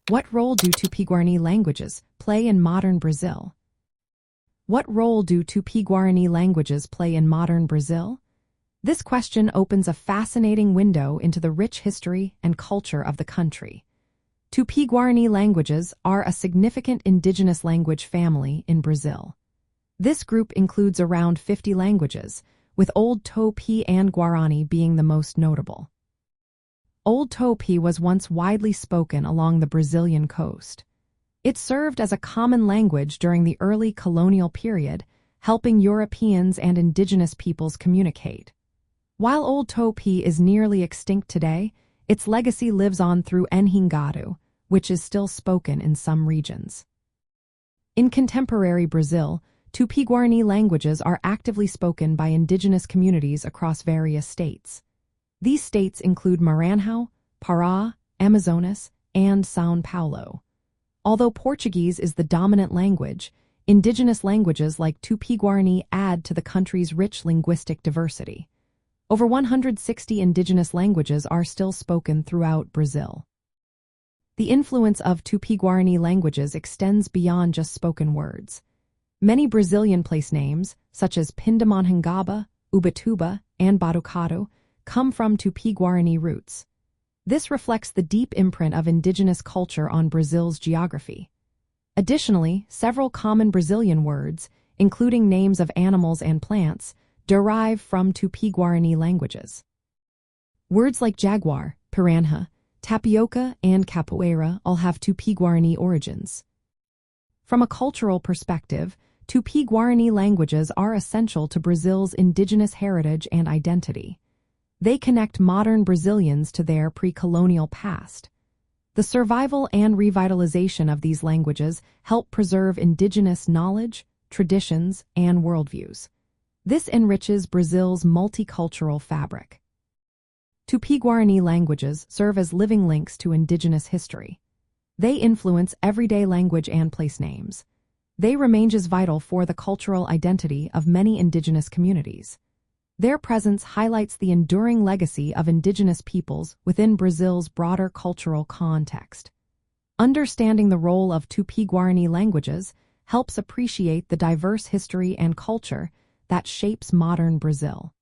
What role do Tupi-Guarani languages play in modern Brazil? What role do Tupi-Guarani languages play in modern Brazil? This question opens a fascinating window into the rich history and culture of the country. Tupi-Guarani languages are a significant indigenous language family in Brazil. This group includes around 50 languages, with Old Tupi-Guarani being the most notable. Old Tupi was once widely spoken along the Brazilian coast. It served as a common language during the early colonial period, helping Europeans and indigenous peoples communicate. While Old Tupi is nearly extinct today, its legacy lives on through Enhingado, which is still spoken in some regions. In contemporary Brazil, Tupi-Guarani languages are actively spoken by indigenous communities across various states. These states include Maranhão, Pará, Amazonas, and São Paulo. Although Portuguese is the dominant language, indigenous languages like Tupi-Guarani add to the country's rich linguistic diversity. Over 160 indigenous languages are still spoken throughout Brazil. The influence of Tupi-Guarani languages extends beyond just spoken words. Many Brazilian place names, such as Pindamonhangaba, Ubatuba, and Batucado, come from Tupi-Guarani roots. This reflects the deep imprint of indigenous culture on Brazil's geography. Additionally, several common Brazilian words, including names of animals and plants, derive from Tupi-Guarani languages. Words like jaguar, piranha, tapioca, and capoeira all have Tupi-Guarani origins. From a cultural perspective, Tupi-Guarani languages are essential to Brazil's indigenous heritage and identity. They connect modern Brazilians to their pre-colonial past. The survival and revitalization of these languages help preserve indigenous knowledge, traditions, and worldviews. This enriches Brazil's multicultural fabric. Tupi-Guarani languages serve as living links to indigenous history. They influence everyday language and place names. They remain as vital for the cultural identity of many indigenous communities. Their presence highlights the enduring legacy of indigenous peoples within Brazil's broader cultural context. Understanding the role of Tupi-Guarani languages helps appreciate the diverse history and culture that shapes modern Brazil.